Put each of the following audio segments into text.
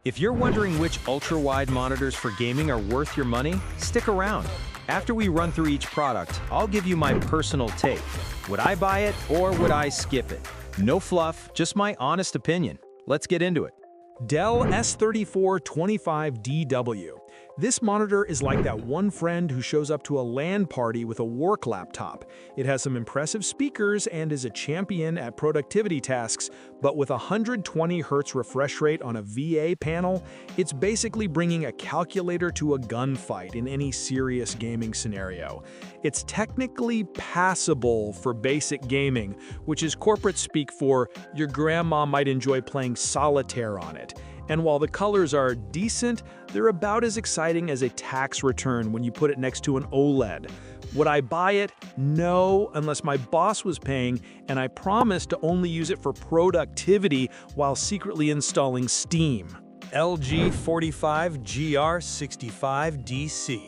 If you're wondering which ultra-wide monitors for gaming are worth your money, stick around. After we run through each product, I'll give you my personal take. Would I buy it or would I skip it? No fluff, just my honest opinion. Let's get into it. Dell S3425DW. This monitor is like that one friend who shows up to a LAN party with a work laptop. It has some impressive speakers and is a champion at productivity tasks, but with a 120 Hz refresh rate on a VA panel, it's basically bringing a calculator to a gunfight in any serious gaming scenario. It's technically passable for basic gaming, which is corporate speak for your grandma might enjoy playing solitaire on it. And while the colors are decent, they're about as exciting as a tax return when you put it next to an OLED. Would I buy it? No, unless my boss was paying and I promised to only use it for productivity while secretly installing Steam. LG 45GR65DC.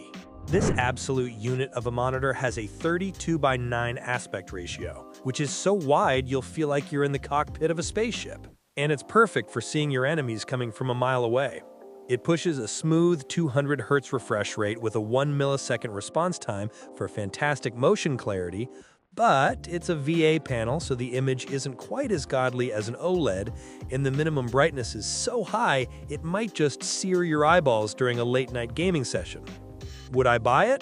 This absolute unit of a monitor has a 32:9 aspect ratio, which is so wide you'll feel like you're in the cockpit of a spaceship. And it's perfect for seeing your enemies coming from a mile away. It pushes a smooth 200 Hz refresh rate with a 1 millisecond response time for fantastic motion clarity, but it's a VA panel, so the image isn't quite as godly as an OLED, and the minimum brightness is so high it might just sear your eyeballs during a late-night gaming session. Would I buy it?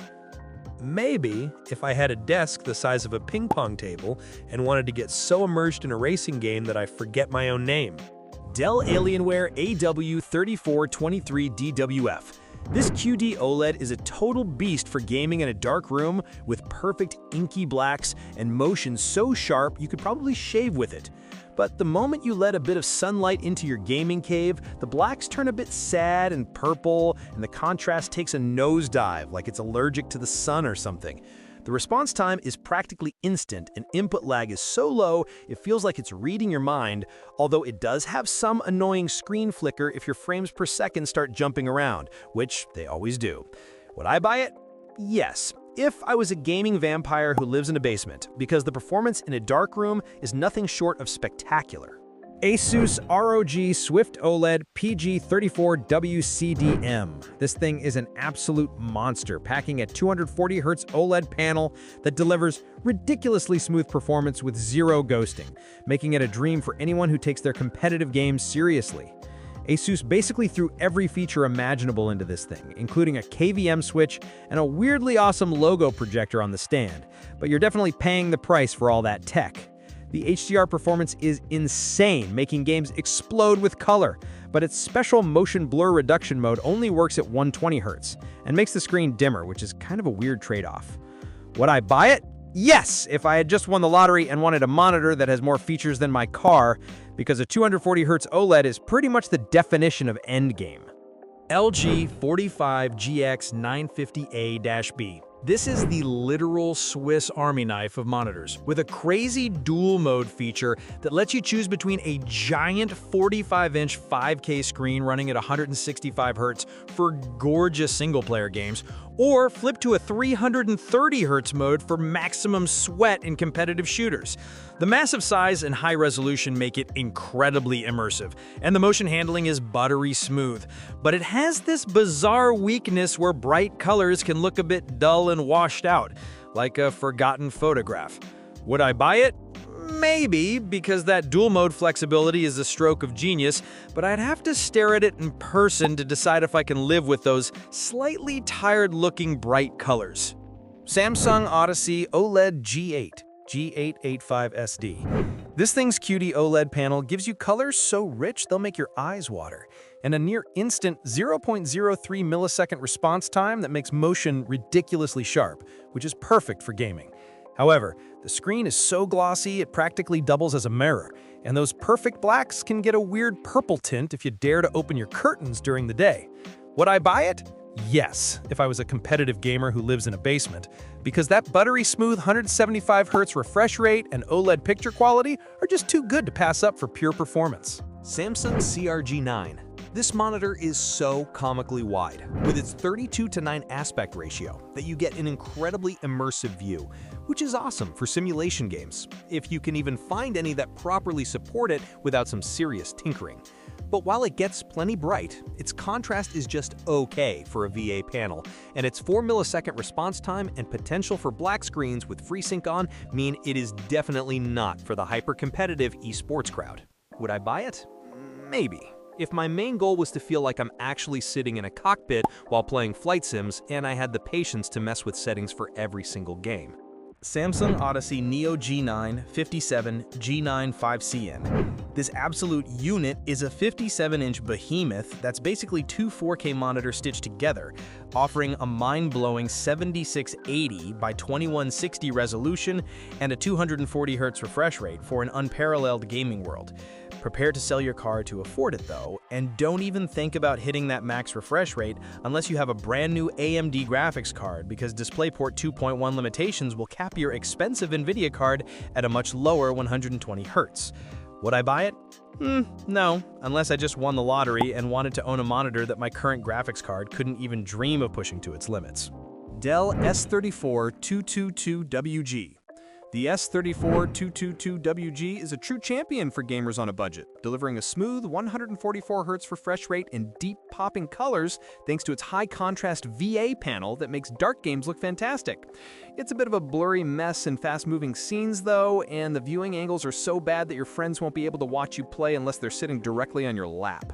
Maybe, if I had a desk the size of a ping pong table and wanted to get so immersed in a racing game that I forget my own name. Dell Alienware AW3423DWF. This QD OLED is a total beast for gaming in a dark room with perfect inky blacks and motion so sharp you could probably shave with it. But the moment you let a bit of sunlight into your gaming cave, the blacks turn a bit sad and purple, and the contrast takes a nosedive like it's allergic to the sun or something. The response time is practically instant, and input lag is so low it feels like it's reading your mind, although it does have some annoying screen flicker if your frames per second start jumping around, which they always do. Would I buy it? Yes. If I was a gaming vampire who lives in a basement, because the performance in a dark room is nothing short of spectacular. Asus ROG Swift OLED PG34WCDM. This thing is an absolute monster, packing a 240 Hz OLED panel that delivers ridiculously smooth performance with zero ghosting, making it a dream for anyone who takes their competitive games seriously. Asus basically threw every feature imaginable into this thing, including a KVM switch and a weirdly awesome logo projector on the stand, but you're definitely paying the price for all that tech. The HDR performance is insane, making games explode with color, but its special motion blur reduction mode only works at 120 Hz and makes the screen dimmer, which is kind of a weird trade-off. Would I buy it? Yes, if I had just won the lottery and wanted a monitor that has more features than my car, because a 240 Hz OLED is pretty much the definition of endgame. LG 45GX950A-B. This is the literal Swiss Army knife of monitors, with a crazy dual mode feature that lets you choose between a giant 45-inch 5K screen running at 165 Hz for gorgeous single-player games, or flip to a 330 Hz mode for maximum sweat in competitive shooters. The massive size and high resolution make it incredibly immersive, and the motion handling is buttery smooth. But it has this bizarre weakness where bright colors can look a bit dull and washed out, like a forgotten photograph. Would I buy it? Maybe, because that dual mode flexibility is a stroke of genius, but I'd have to stare at it in person to decide if I can live with those slightly tired-looking bright colors. Samsung Odyssey OLED G8. G885SD. This thing's QD OLED panel gives you colors so rich they'll make your eyes water, and a near-instant 0.03 millisecond response time that makes motion ridiculously sharp, which is perfect for gaming. However, the screen is so glossy it practically doubles as a mirror, and those perfect blacks can get a weird purple tint if you dare to open your curtains during the day. Would I buy it? Yes, if I was a competitive gamer who lives in a basement, because that buttery smooth 175 Hz refresh rate and OLED picture quality are just too good to pass up for pure performance. Samsung CRG9. This monitor is so comically wide, with its 32:9 aspect ratio, that you get an incredibly immersive view, which is awesome for simulation games, if you can even find any that properly support it without some serious tinkering. But while it gets plenty bright, its contrast is just okay for a VA panel, and its 4-millisecond response time and potential for black screens with FreeSync on mean it is definitely not for the hyper-competitive esports crowd. Would I buy it? Maybe. If my main goal was to feel like I'm actually sitting in a cockpit while playing flight sims and I had the patience to mess with settings for every single game. Samsung Odyssey Neo G9 57 G9 5CN. This absolute unit is a 57-inch behemoth that's basically two 4K monitors stitched together, offering a mind-blowing 7680 by 2160 resolution and a 240 Hz refresh rate for an unparalleled gaming world. Prepare to sell your car to afford it though, and don't even think about hitting that max refresh rate unless you have a brand new AMD graphics card, because DisplayPort 2.1 limitations will cap your expensive NVIDIA card at a much lower 120 Hz. Would I buy it? No, unless I just won the lottery and wanted to own a monitor that my current graphics card couldn't even dream of pushing to its limits. Dell S34-222WG. The S34-222WG is a true champion for gamers on a budget, delivering a smooth 144 Hz refresh rate and deep popping colors thanks to its high contrast VA panel that makes dark games look fantastic. It's a bit of a blurry mess in fast moving scenes though, and the viewing angles are so bad that your friends won't be able to watch you play unless they're sitting directly on your lap.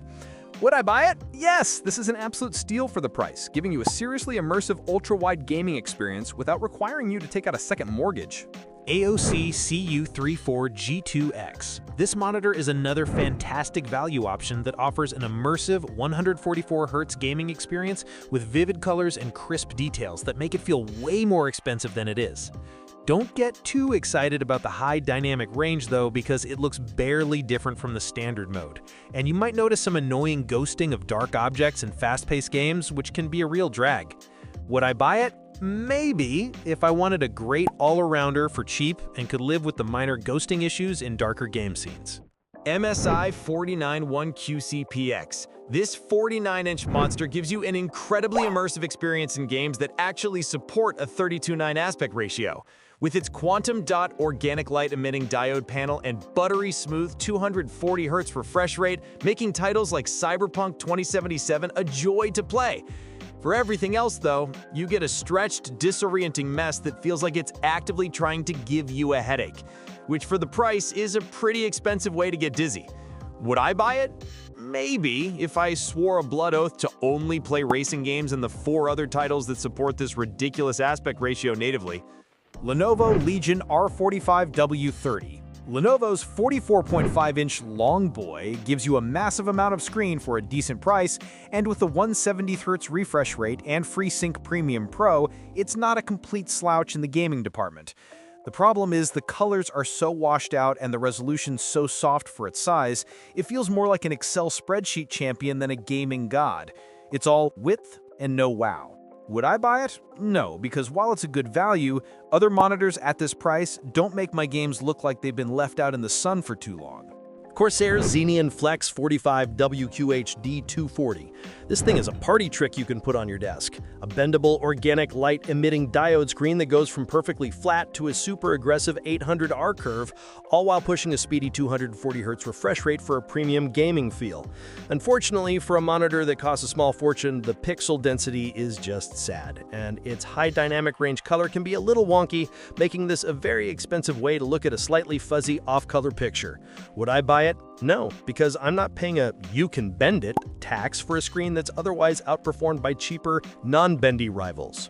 Would I buy it? Yes, this is an absolute steal for the price, giving you a seriously immersive ultra-wide gaming experience without requiring you to take out a second mortgage. AOC CU34G2X. This monitor is another fantastic value option that offers an immersive 144 Hz gaming experience with vivid colors and crisp details that make it feel way more expensive than it is. Don't get too excited about the high dynamic range though, because it looks barely different from the standard mode. And you might notice some annoying ghosting of dark objects in fast-paced games, which can be a real drag. Would I buy it? Maybe, if I wanted a great all-arounder for cheap and could live with the minor ghosting issues in darker game scenes. MSI 491QCPX. This 49-inch monster gives you an incredibly immersive experience in games that actually support a 32:9 aspect ratio. With its quantum dot organic light emitting diode panel and buttery smooth 240 Hz refresh rate, making titles like Cyberpunk 2077 a joy to play. For everything else though, you get a stretched, disorienting mess that feels like it's actively trying to give you a headache, which for the price is a pretty expensive way to get dizzy. Would I buy it? Maybe, if I swore a blood oath to only play racing games and the 4 other titles that support this ridiculous aspect ratio natively. Lenovo Legion R45W30. Lenovo's 44.5-inch long boy gives you a massive amount of screen for a decent price, and with the 170 Hz refresh rate and FreeSync Premium Pro, it's not a complete slouch in the gaming department. The problem is the colors are so washed out and the resolution so soft for its size, it feels more like an Excel spreadsheet champion than a gaming god. It's all width and no wow. Would I buy it? No, because while it's a good value, other monitors at this price don't make my games look like they've been left out in the sun for too long. Corsair Xenion Flex 45 WQHD 240. This thing is a party trick you can put on your desk. A bendable, organic, light-emitting diode screen that goes from perfectly flat to a super aggressive 800 R curve, all while pushing a speedy 240 Hz refresh rate for a premium gaming feel. Unfortunately, for a monitor that costs a small fortune, the pixel density is just sad, and its high dynamic range color can be a little wonky, making this a very expensive way to look at a slightly fuzzy, off-color picture. Would I buy it? No, because I'm not paying a you-can-bend-it tax for a screen that's otherwise outperformed by cheaper, non-bendy rivals.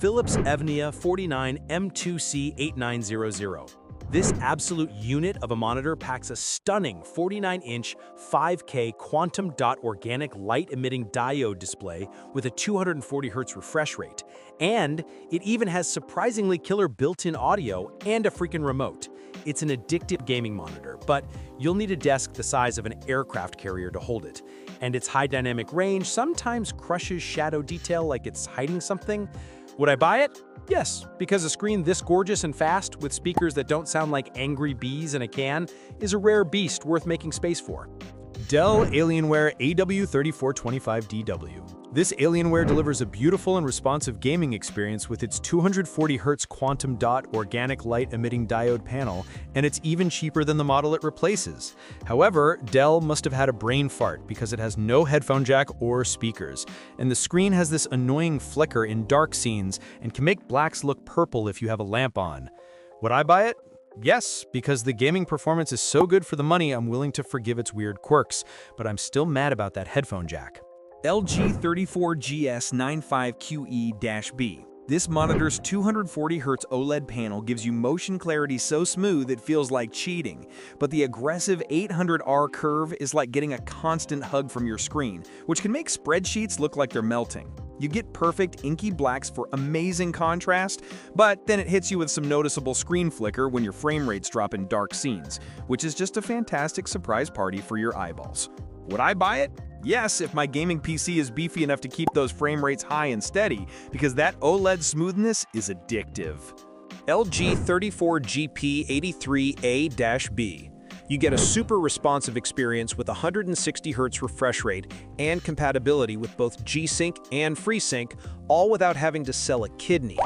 Philips Evnia 49 M2C8900. This absolute unit of a monitor packs a stunning 49-inch 5K quantum dot organic light-emitting diode display with a 240 Hz refresh rate. And it even has surprisingly killer built-in audio and a freaking remote. It's an addictive gaming monitor, but you'll need a desk the size of an aircraft carrier to hold it. And its high dynamic range sometimes crushes shadow detail like it's hiding something. Would I buy it? Yes, because a screen this gorgeous and fast, with speakers that don't sound like angry bees in a can, is a rare beast worth making space for. Dell Alienware AW3425DW. This Alienware delivers a beautiful and responsive gaming experience with its 240Hz quantum dot organic light emitting diode panel, and it's even cheaper than the model it replaces. However, Dell must have had a brain fart because it has no headphone jack or speakers, and the screen has this annoying flicker in dark scenes and can make blacks look purple if you have a lamp on. Would I buy it? Yes, because the gaming performance is so good for the money, I'm willing to forgive its weird quirks, but I'm still mad about that headphone jack. LG 34GS95QE-B. This monitor's 240Hz OLED panel gives you motion clarity so smooth it feels like cheating, but the aggressive 800R curve is like getting a constant hug from your screen, which can make spreadsheets look like they're melting. You get perfect inky blacks for amazing contrast, but then it hits you with some noticeable screen flicker when your frame rates drop in dark scenes, which is just a fantastic surprise party for your eyeballs. Would I buy it? Yes, if my gaming PC is beefy enough to keep those frame rates high and steady, because that OLED smoothness is addictive. LG 34GP83A-B. You get a super responsive experience with 160Hz refresh rate and compatibility with both G-Sync and FreeSync, all without having to sell a kidney.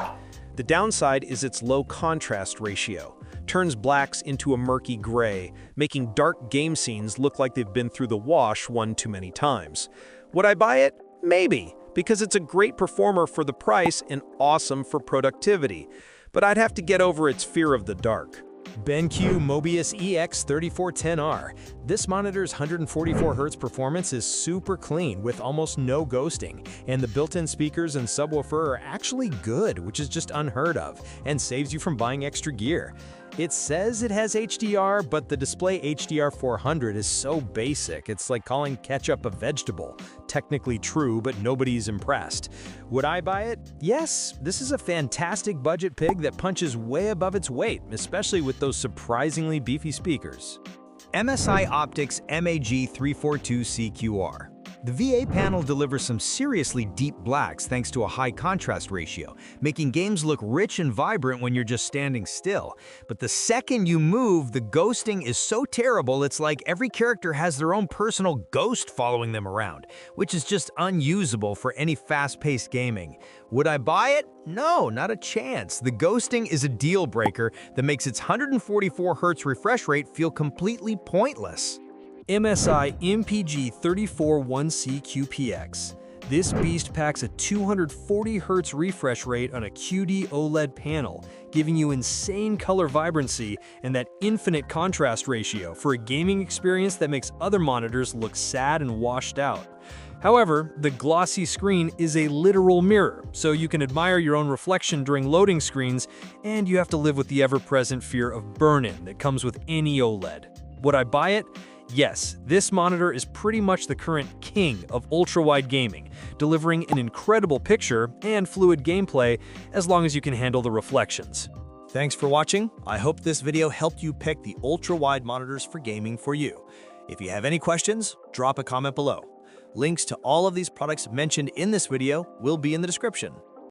The downside is its low contrast ratio. Turns blacks into a murky gray, making dark game scenes look like they've been through the wash one too many times. Would I buy it? Maybe, because it's a great performer for the price and awesome for productivity. But I'd have to get over its fear of the dark. BenQ Mobius EX3410R. This monitor's 144Hz performance is super clean with almost no ghosting, and the built-in speakers and subwoofer are actually good, which is just unheard of, and saves you from buying extra gear. It says it has HDR, but the display HDR 400 is so basic, it's like calling ketchup a vegetable. Technically true, but nobody's impressed. Would I buy it? Yes, this is a fantastic budget pig that punches way above its weight, especially with those surprisingly beefy speakers. MSI Optics MAG342CQR. The VA panel delivers some seriously deep blacks thanks to a high contrast ratio, making games look rich and vibrant when you're just standing still. But the second you move, the ghosting is so terrible it's like every character has their own personal ghost following them around, which is just unusable for any fast-paced gaming. Would I buy it? No, not a chance. The ghosting is a deal breaker that makes its 144Hz refresh rate feel completely pointless. MSI MPG341CQPX. This beast packs a 240Hz refresh rate on a QD OLED panel, giving you insane color vibrancy and that infinite contrast ratio for a gaming experience that makes other monitors look sad and washed out. However, the glossy screen is a literal mirror, so you can admire your own reflection during loading screens, and you have to live with the ever-present fear of burn-in that comes with any OLED. Would I buy it? Yes, this monitor is pretty much the current king of ultra-wide gaming, delivering an incredible picture and fluid gameplay as long as you can handle the reflections. Thanks for watching. I hope this video helped you pick the ultra-wide monitors for gaming for you. If you have any questions, drop a comment below. Links to all of these products mentioned in this video will be in the description.